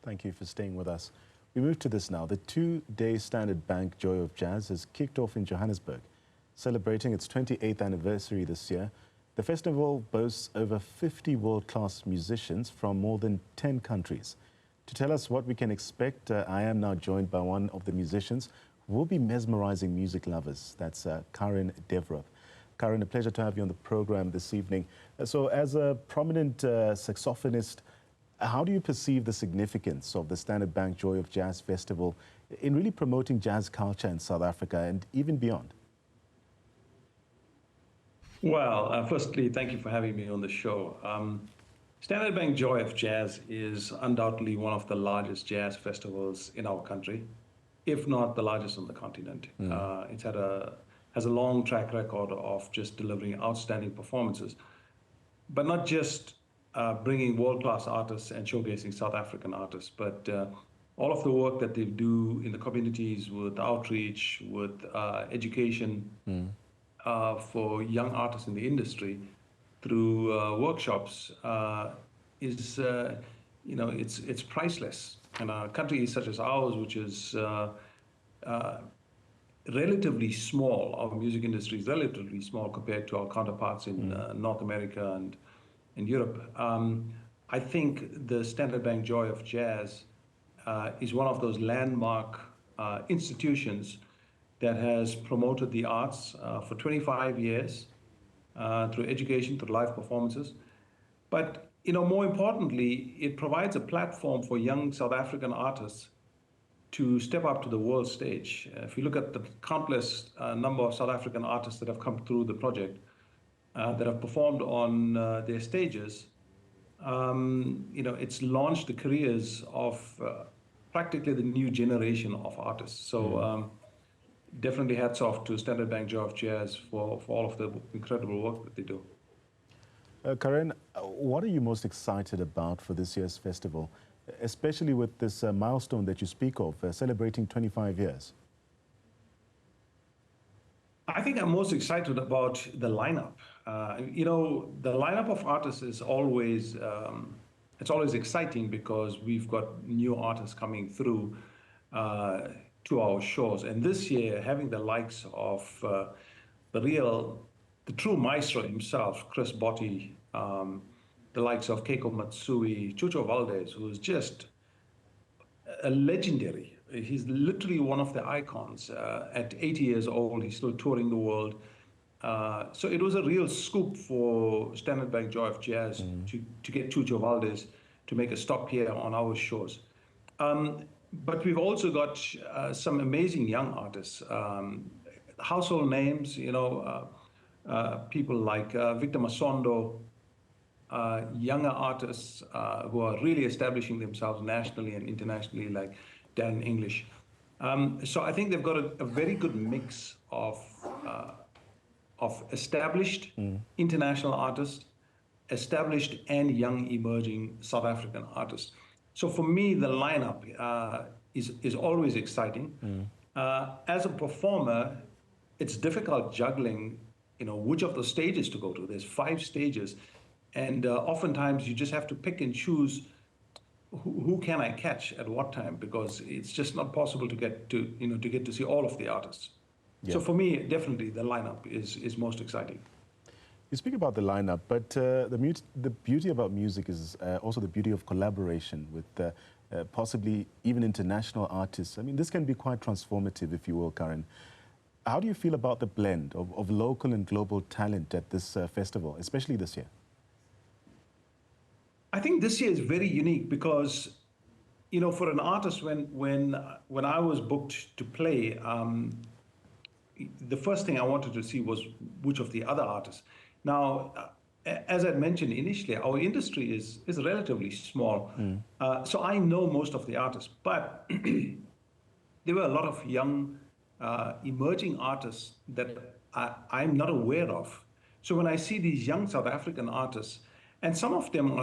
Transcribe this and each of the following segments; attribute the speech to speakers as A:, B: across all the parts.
A: Thank you for staying with us. We move to this now. The two-day Standard Bank Joy of Jazz has kicked off in Johannesburg. Celebrating its 28th anniversary this year, the festival boasts over 50 world-class musicians from more than 10 countries. To tell us what we can expect, I am now joined by one of the musicians who will be mesmerizing music lovers. That's Karen Devroop. Karen, a pleasure to have you on the program this evening. So as a prominent saxophonist, how do you perceive the significance of the Standard Bank Joy of Jazz Festival in really promoting jazz culture in South Africa and even beyond?
B: Well, firstly, thank you for having me on the show. Standard Bank Joy of Jazz is undoubtedly one of the largest jazz festivals in our country, if not the largest on the continent. It's has a long track record of just delivering outstanding performances, but not just bringing world-class artists and showcasing South African artists, but all of the work that they do in the communities with outreach, with education for young artists in the industry through workshops is, it's priceless. And a country such as ours, which is relatively small, our music industry is relatively small compared to our counterparts in North America and in Europe. I think the Standard Bank Joy of Jazz is one of those landmark institutions that has promoted the arts for 25 years through education, through live performances. But more importantly, it provides a platform for young South African artists to step up to the world stage. If you look at the countless number of South African artists that have come through the project, that have performed on their stages, it's launched the careers of practically the new generation of artists. So definitely hats off to Standard Bank Joy of Jazz for all of the incredible work that they do.
A: Karen, what are you most excited about for this year's festival, especially with this milestone that you speak of, celebrating 25 years?
B: I think I'm most excited about the lineup. The lineup of artists is always, it's always exciting because we've got new artists coming through to our shows. And this year, having the likes of the true maestro himself, Chris Botti, the likes of Keiko Matsui, Chucho Valdez, who is just a legendary. He's literally one of the icons. At 80 years old, he's still touring the world. So it was a real scoop for Standard Bank Joy of Jazz to get Chucho Valdez to make a stop here on our shows. But we've also got some amazing young artists, household names, people like Victor Masondo, younger artists who are really establishing themselves nationally and internationally, like Dan English. So I think they've got a very good mix of established international artists, established and young emerging South African artists. So for me, the lineup is always exciting. As a performer, it's difficult juggling, which of the stages to go to. There's 5 stages, and oftentimes you just have to pick and choose who can I catch at what time, because it's just not possible to get to see all of the artists. Yeah. So for me, definitely the lineup is most exciting.
A: You speak about the lineup, but the beauty about music is also the beauty of collaboration with possibly even international artists. I mean, this can be quite transformative, if you will, Karen. How do you feel about the blend of local and global talent at this festival, especially this year?
B: I think this year is very unique because, for an artist, when I was booked to play, the first thing I wanted to see was which of the other artists. Now, as I mentioned initially, our industry is relatively small. So I know most of the artists, but there were a lot of young, emerging artists that I'm not aware of. So when I see these young South African artists, and some of them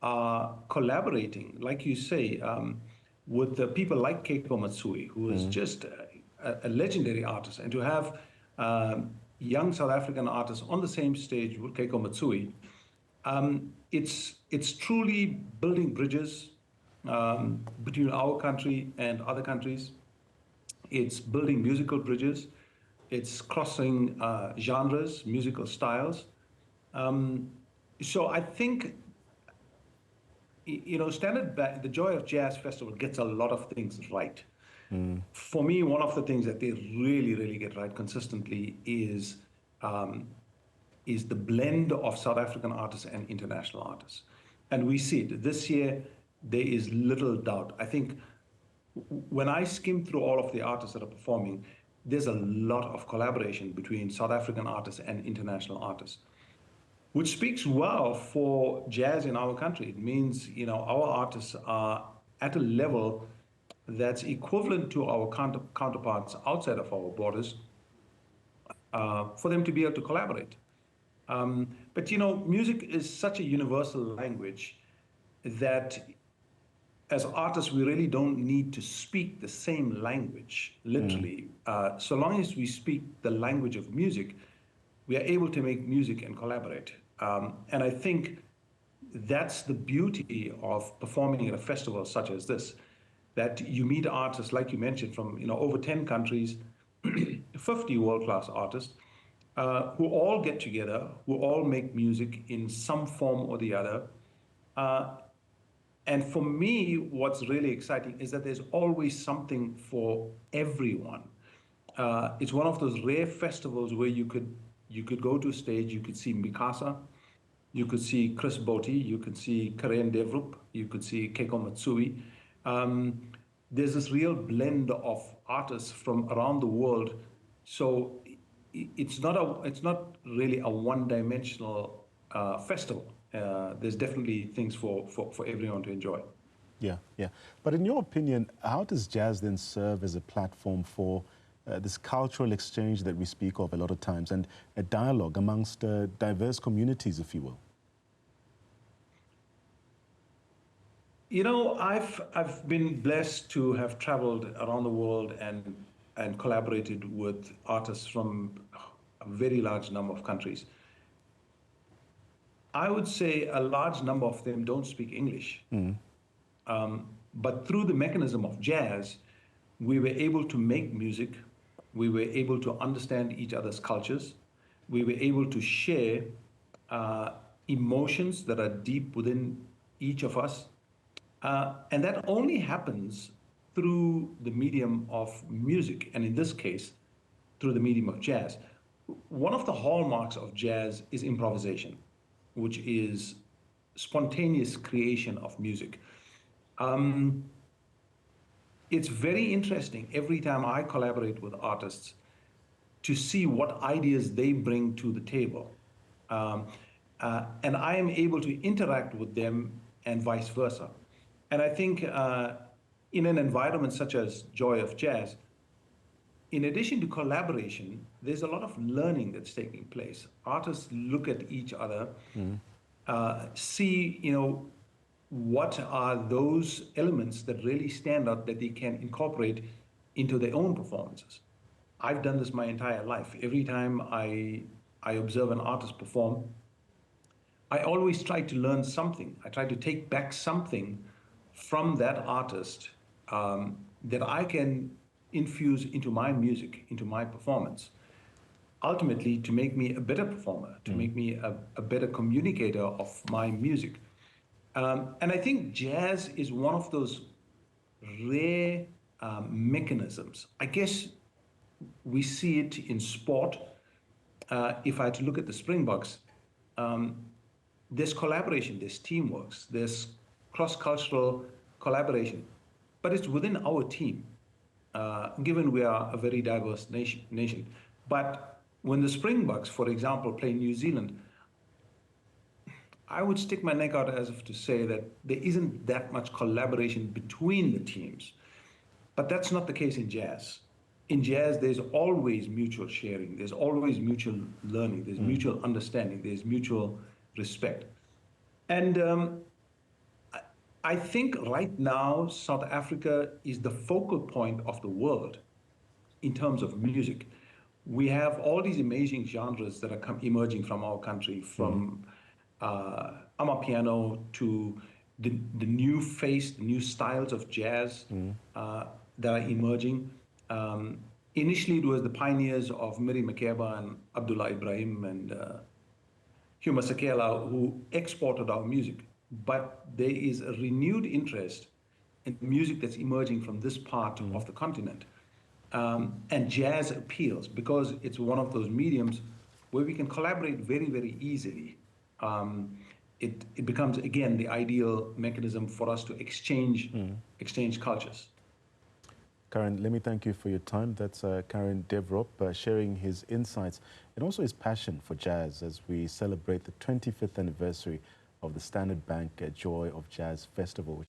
B: are collaborating, like you say, with the people like Keiko Matsui, who is just a legendary artist, and to have young South African artists on the same stage with Keiko Matsui, it's truly building bridges, between our country and other countries. It's building musical bridges. It's crossing genres, musical styles. Um, so I think, the Joy of Jazz Festival gets a lot of things right. For me, one of the things that they really, really get right consistently um, is the blend of South African artists and international artists. And we see it. This year, there is little doubt. I think when I skim through all of the artists that are performing, there's a lot of collaboration between South African artists and international artists, which speaks well for jazz in our country. It means, our artists are at a level that's equivalent to our counterparts outside of our borders, for them to be able to collaborate. But music is such a universal language that as artists, we really don't need to speak the same language, literally. So long as we speak the language of music, we are able to make music and collaborate. And I think that's the beauty of performing at a festival such as this, that you meet artists, like you mentioned, from over 10 countries, 50 world-class artists, who all get together, who all make music in some form or the other. And for me, what's really exciting is that there's always something for everyone. It's one of those rare festivals where you could go to a stage, you could see Mikasa, you could see Chris Botti, you could see Karen Devroop, you could see Keiko Matsui. There's this real blend of artists from around the world. So it's not really a one-dimensional festival. There's definitely things for everyone to enjoy.
A: Yeah, yeah. But in your opinion, how does jazz then serve as a platform for this cultural exchange that we speak of a lot of times, and a dialogue amongst diverse communities, if you will?
B: I've been blessed to have traveled around the world and collaborated with artists from a very large number of countries. I would say a large number of them don't speak English. But through the mechanism of jazz, we were able to make music. We were able to understand each other's cultures. We were able to share emotions that are deep within each of us. And that only happens through the medium of music, and in this case, through the medium of jazz. One of the hallmarks of jazz is improvisation, which is spontaneous creation of music. It's very interesting every time I collaborate with artists to see what ideas they bring to the table. And I am able to interact with them and vice versa. And I think in an environment such as Joy of Jazz, in addition to collaboration, there's a lot of learning that's taking place. Artists look at each other, see, what are those elements that really stand out that they can incorporate into their own performances. I've done this my entire life. Every time I observe an artist perform, I always try to learn something. I try to take back something from that artist that I can infuse into my music, into my performance, ultimately to make me a better performer, to make me a better communicator of my music. And I think jazz is one of those rare mechanisms. I guess we see it in sport. If I had to look at the Springboks, there's collaboration, there's teamwork, there's cross-cultural collaboration, but it's within our team, given we are a very diverse nation. But when the Springboks, for example, play New Zealand, I would stick my neck out as if to say that there isn't that much collaboration between the teams. But that's not the case in jazz. In jazz, there's always mutual sharing, there's always mutual learning, there's mutual understanding, there's mutual respect. And I think right now, South Africa is the focal point of the world in terms of music. We have all these amazing genres that are emerging from our country, from amapiano to the new face, the new styles of jazz that are emerging. Initially, it was the pioneers of Miri Makeba and Abdullah Ibrahim and Huma Sakela who exported our music. But there is a renewed interest in music that's emerging from this part of the continent. And jazz appeals because it's one of those mediums where we can collaborate very, very easily. It becomes, again, the ideal mechanism for us to exchange cultures.
A: Karen, let me thank you for your time. That's Karen Devroop sharing his insights and also his passion for jazz as we celebrate the 25th anniversary of the Standard Bank Joy of Jazz Festival.